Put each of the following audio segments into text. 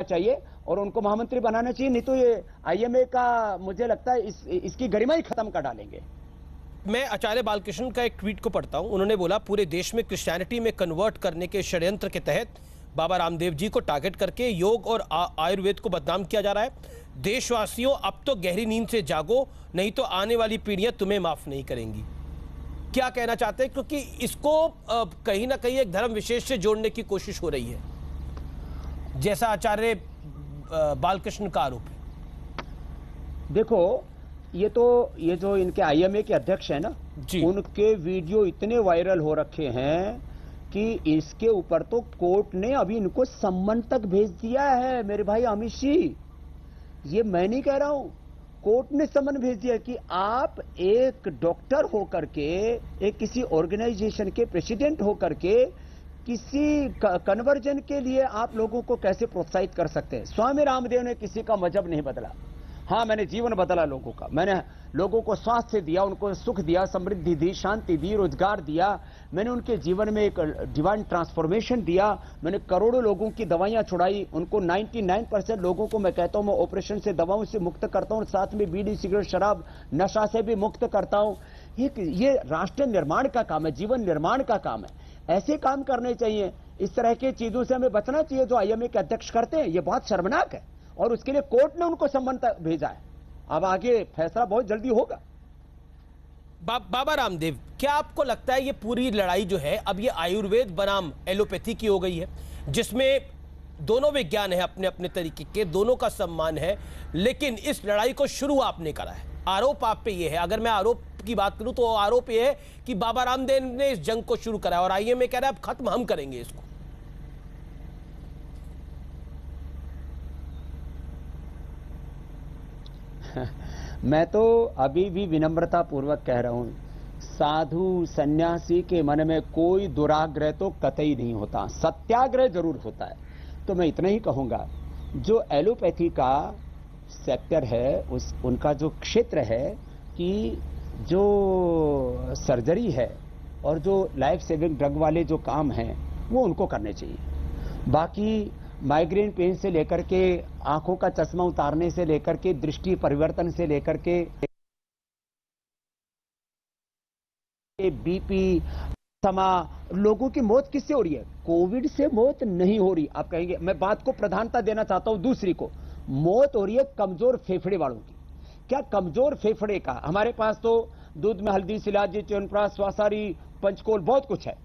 चाहिए और उनको महामंत्री बनाना चाहिए, नहीं तो ये आईएमए का मुझे लगता है इसकी गरिमा ही खत्म कर डालेंगे। मैं आचार्य बालकृष्ण का एक ट्वीट को पढ़ता हूं। उन्होंने बोला, पूरे देश में क्रिश्चियनिटी में कन्वर्ट करने के षड्यंत्र के तहत बाबा रामदेव जी को टारगेट करके योग और आयुर्वेद को बदनाम किया जा रहा है। देशवासियों, अब तो गहरी नींद से जागो, नहीं तो आने वाली पीढ़ियां तुम्हें माफ नहीं करेंगी। क्या कहना चाहते हैं, क्योंकि इसको कहीं ना कहीं एक धर्म विशेष से जोड़ने की कोशिश हो रही है, जैसा आचार्य बालकृष्ण का आरोप है। देखो, ये जो इनके आईएमए के अध्यक्ष हैं ना, उनके वीडियो इतने वायरल हो रखे हैं कि इसके ऊपर तो कोर्ट ने अभी इनको सम्मन तक भेज दिया है। मेरे भाई अमित जी, ये मैं नहीं कह रहा हूं, कोर्ट ने सम्मन भेज दिया कि आप एक डॉक्टर होकर के, एक किसी ऑर्गेनाइजेशन के प्रेसिडेंट होकर के किसी कन्वर्जन के लिए आप लोगों को कैसे प्रोत्साहित कर सकते हैं। स्वामी रामदेव ने किसी का मजहब नहीं बदला। हाँ, मैंने जीवन बदला लोगों का, मैंने लोगों को स्वास्थ्य दिया, उनको सुख दिया, समृद्धि दी, शांति दी, रोजगार दिया, मैंने उनके जीवन में एक डिवाइन ट्रांसफॉर्मेशन दिया, मैंने करोड़ों लोगों की दवाइयां छुड़ाई, उनको 99% लोगों को मैं कहता हूं मैं ऑपरेशन से, दवाओं से मुक्त करता हूं, साथ में बीड़ी, सिगरेट, शराब, नशा से भी मुक्त करता हूं। ये राष्ट्र निर्माण का काम है, जीवन निर्माण का काम है। ऐसे काम करने चाहिए, इस तरह की चीजों से हमें बचना चाहिए जो आईएमए के अध्यक्ष करते हैं। ये बहुत शर्मनाक है और उसके लिए कोर्ट ने उनको सम्मन भेजा है। अब आगे फैसला बहुत जल्दी होगा। बाबा रामदेव, क्या आपको लगता है ये पूरी लड़ाई जो है अब ये आयुर्वेद बनाम एलोपैथी की हो गई है, जिसमें दोनों विज्ञान है अपने अपने तरीके के, दोनों का सम्मान है, लेकिन इस लड़ाई को शुरू आपने करा है। आरोप आप पे ये है, अगर मैं आरोप की बात करूं तो आरोप ये है कि बाबा रामदेव ने इस जंग को शुरू करा और आईएमए कह रहा है अब खत्म हम करेंगे इसको। मैं तो अभी भी विनम्रता पूर्वक कह रहा हूं, साधु सन्यासी के मन में कोई दुराग्रह तो कतई नहीं होता, सत्याग्रह जरूर होता है। तो मैं इतना ही कहूंगा, जो एलोपैथी का सेक्टर है, उनका जो क्षेत्र है कि जो सर्जरी है और जो लाइफ सेविंग ड्रग वाले जो काम हैं वो उनको करने चाहिए। बाकी माइग्रेन पेन से लेकर के, आंखों का चश्मा उतारने से लेकर के, दृष्टि परिवर्तन से लेकर के, बीपी, समा, लोगों की मौत किससे हो रही है? कोविड से मौत नहीं हो रही। आप कहेंगे, मैं बात को प्रधानता देना चाहता हूं दूसरी को, मौत हो रही है कमजोर फेफड़े वालों की। क्या कमजोर फेफड़े का? हमारे पास तो दूध में हल्दी, शिलाजी, च्यवनप्राश, स्वासारी, पंचकोल, बहुत कुछ है।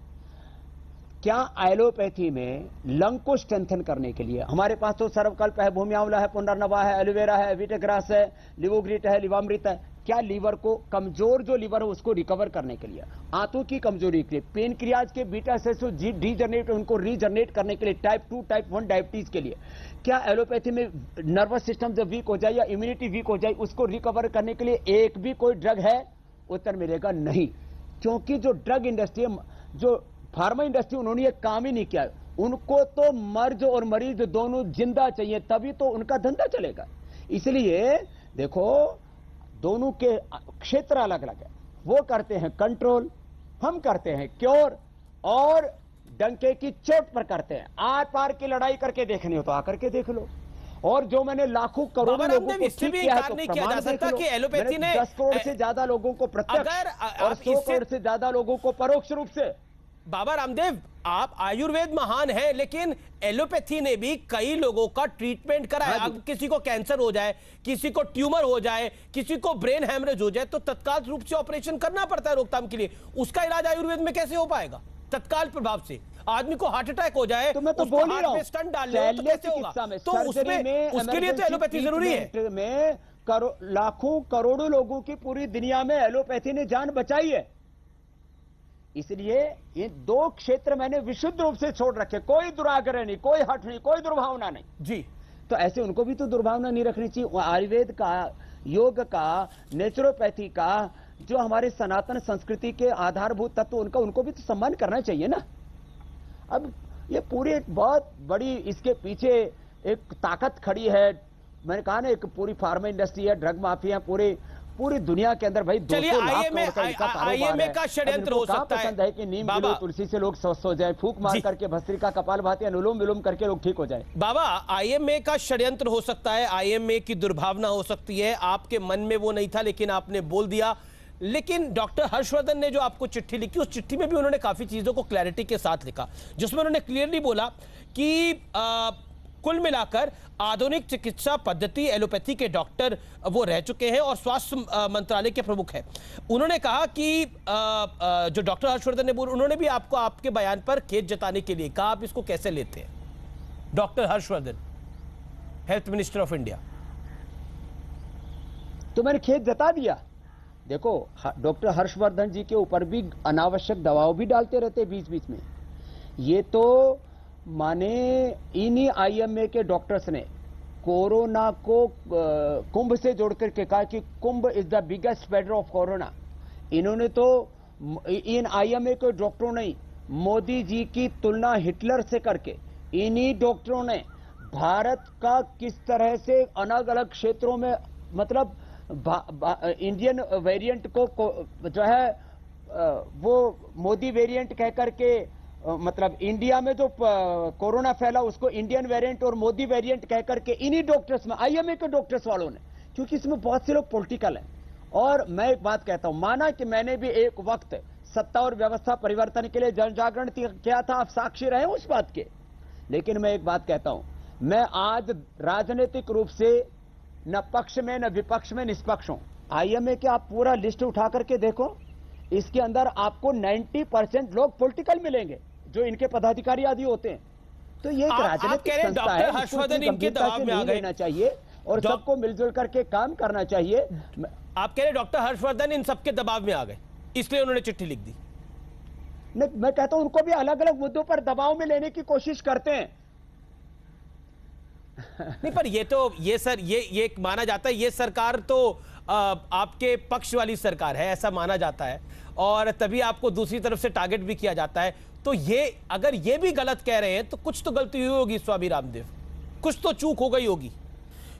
क्या एलोपैथी में लंग को स्ट्रेंथन करने के लिए हमारे पास तो सर्वकल्प है, भूमि आंवला है, पुनर्नवा है, एलोवेरा है, वीटाग्रास है, लिवोग्रिट है, लिवामृत है। क्या लीवर को, कमजोर जो लीवर है उसको रिकवर करने के लिए, आंतों की कमजोरी के लिए, पेनक्रियाज के बीटा सेल्स डीजनरेट, उनको रीजनरेट करने के लिए, टाइप 2 टाइप 1 डायबिटीज के लिए, क्या एलोपैथी में नर्वस सिस्टम जब वीक हो जाए या इम्यूनिटी वीक हो जाए उसको रिकवर करने के लिए एक भी कोई ड्रग है? उत्तर मिलेगा नहीं, क्योंकि जो ड्रग इंडस्ट्री, जो फार्मा इंडस्ट्री, उन्होंने ये काम ही नहीं किया। उनको तो मर्ज और मरीज दोनों जिंदा चाहिए, तभी तो उनका धंधा चलेगा। इसलिए देखो, दोनों के क्षेत्र अलग अलग है। वो करते हैं कंट्रोल, हम करते हैं क्योर, और डंके की चोट पर करते हैं। आर पार की लड़ाई करके देखनी हो तो आकर के देख लो। और जो मैंने लाखों करोड़ों लोगों को ठीक किया है तो प्रमाण देख लो। एलोपैथी ने 10 करोड़ से ज्यादा लोगों को प्रत्यक्ष और 100 करोड़ से ज्यादा लोगों को परोक्ष रूप से। बाबा रामदेव, आप आयुर्वेद महान है, लेकिन एलोपैथी ने भी कई लोगों का ट्रीटमेंट करा है। अब किसी को कैंसर हो जाए, किसी को ट्यूमर हो जाए, किसी को ब्रेन हैमरेज हो जाए तो तत्काल रूप से ऑपरेशन करना पड़ता है रोकथाम के लिए। उसका इलाज आयुर्वेद में कैसे हो पाएगा तत्काल प्रभाव से? आदमी को हार्ट अटैक हो जाए तो मैं तो बोल ही रहा हूं, स्टंट डाल ले तो कैसे होगा? तो उसमें उसके लिए तो एलोपैथी जरूरी है। में लाखों करोड़ों लोगों की पूरी दुनिया में एलोपैथी ने जान बचाई है। इसलिए ये दो क्षेत्र मैंने विशुद्ध रूप से छोड़ रखे, कोई दुराग्रह नहीं, कोई हट नहीं, कोई दुर्भावना नहीं जी। तो ऐसे उनको भी तो दुर्भावना नहीं रखनी चाहिए। आयुर्वेद का, योग का, नेचुरोपैथी का, जो हमारे सनातन संस्कृति के आधारभूत तत्व, उनका उनको भी तो सम्मान करना चाहिए ना। अब ये पूरी एक बहुत बड़ी इसके पीछे एक ताकत खड़ी है। मैंने कहा ना, एक पूरी फार्मा इंडस्ट्री है, ड्रग माफिया, पूरे पूरी दुनिया के अंदर भाई 200 लाख आईएमए करोड़ का इनका कारोबार है। का षड्यंत्र अब इनको हो कहाँ सकता है पसंद है कि नीम बाबा। गिलो तुलसी से लोग स्वस्थ हो जाए, फूक मार जी। करके भस्त्री का कपाल भाती, अनुलोम विलोम करके लोग ठीक हो जाए। बाबा, आईएमए का षड्यंत्र हो सकता है, आईएमए की दुर्भावना हो सकती है, आपके मन में वो नहीं था लेकिन आपने बोल दिया। लेकिन डॉक्टर हर्षवर्धन ने जो आपको चिट्ठी लिखी, उस चिट्ठी में भी उन्होंने काफी चीजों को क्लैरिटी के साथ लिखा, जिसमें उन्होंने क्लियरली बोला कि कुल मिलाकर आधुनिक चिकित्सा पद्धति एलोपैथी के डॉक्टर वो रह चुके हैं और स्वास्थ्य मंत्रालय के प्रमुख हैं। उन्होंने कहा कि जो डॉक्टर हर्षवर्धन ने बोला, उन्होंने भी आपको आपके बयान पर खेद जताने के लिए कहा। आप इसको कैसे लेते हैं? Doctor Harshvardhan, health minister of India. तो मैंने खेद जता दिया। देखो, डॉक्टर हर्षवर्धन जी के ऊपर भी अनावश्यक दबाव भी डालते रहते बीच बीच में। ये तो माने इन्हीं आईएमए के डॉक्टर्स ने कोरोना को कुंभ से जोड़ करके कहा कि Kumbh is the biggest spreader of corona. इन्होंने तो इन आईएमए के डॉक्टरों ने मोदी जी की तुलना हिटलर से करके इन्हीं डॉक्टरों ने भारत का किस तरह से अलग अलग क्षेत्रों में मतलब इंडियन वेरिएंट को जो है वो मोदी वेरिएंट कह करके मतलब इंडिया में जो कोरोना फैला उसको इंडियन वेरिएंट और मोदी वेरिएंट कह करके इन्हीं डॉक्टर्स में, आईएमए के डॉक्टर्स वालों ने, क्योंकि इसमें बहुत से लोग पॉलिटिकल हैं। और मैं एक बात कहता हूं, माना कि मैंने भी एक वक्त सत्ता और व्यवस्था परिवर्तन के लिए जन जागरण किया था, आप साक्षी रहे उस बात के। लेकिन मैं एक बात कहता हूं, मैं आज राजनीतिक रूप से न पक्ष में न विपक्ष में निष्पक्ष हूं। आईएमए के आप पूरा लिस्ट उठा करके देखो, इसके अंदर आपको 90% लोग पॉलिटिकल मिलेंगे जो इनके पदाधिकारी आदि होते हैं। तो ये एक राजनीतिक संस्था है, हर्षवर्धन इनके दबाव में आ गए लेना चाहिए और सबको मिलजुल करके काम करना चाहिए। आप कह रहे डॉक्टर हर्षवर्धन इन सबके दबाव में आ गए, इसलिए उन्होंने चिट्ठी लिख दी। नहीं, मैं कहता हूं उनको भी अलग अलग मुद्दों पर दबाव में लेने की कोशिश करते हैं। नहीं, पर ये माना जाता है, ये सरकार तो आपके पक्ष वाली सरकार है, ऐसा माना जाता है, और तभी आपको दूसरी तरफ से टारगेट भी किया जाता है। तो ये अगर ये भी गलत कह रहे हैं तो कुछ तो गलती हुई होगी स्वामी रामदेव, कुछ तो चूक हो गई होगी।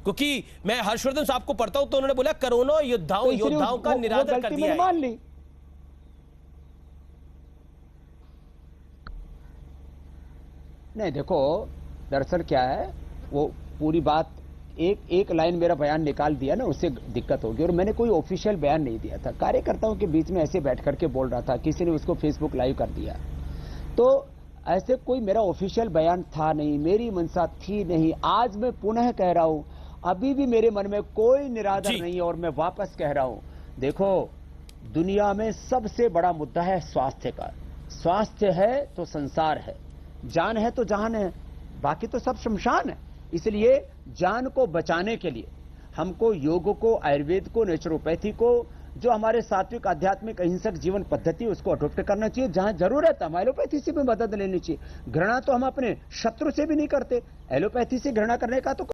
क्योंकि मैं हर्षवर्धन साहब को पढ़ता हूं तो उन्होंने बोला कोरोना योद्धाओं का निरादर कर दिया है। मान ली। नहीं, देखो दरअसल क्या है, वो पूरी बात एक लाइन मेरा बयान निकाल दिया ना, उससे दिक्कत होगी। और मैंने कोई ऑफिशियल बयान नहीं दिया था, कार्यकर्ताओं के बीच में ऐसे बैठ करके बोल रहा था, किसी ने उसको फेसबुक लाइव कर दिया। तो ऐसे कोई मेरा ऑफिशियल बयान था नहीं, मेरी मंशा थी नहीं। आज मैं पुनः कह रहा हूं, अभी भी मेरे मन में कोई निरादर नहीं है और मैं वापस कह रहा हूं, देखो दुनिया में सबसे बड़ा मुद्दा है स्वास्थ्य का। स्वास्थ्य है तो संसार है, जान है तो जहान है, बाकी तो सब शमशान है। इसलिए जान को बचाने के लिए हमको योग को, आयुर्वेद को, नेचुरोपैथी को, जो हमारे सात्विक आध्यात्मिक अहिंसक जीवन पद्धति उसको अडॉप्ट करना चाहिए। जहां जरूरत है हम एलोपैथी से भी मदद लेनी चाहिए। घृणा तो हम अपने शत्रु से भी नहीं करते, एलोपैथी से घृणा करने का तो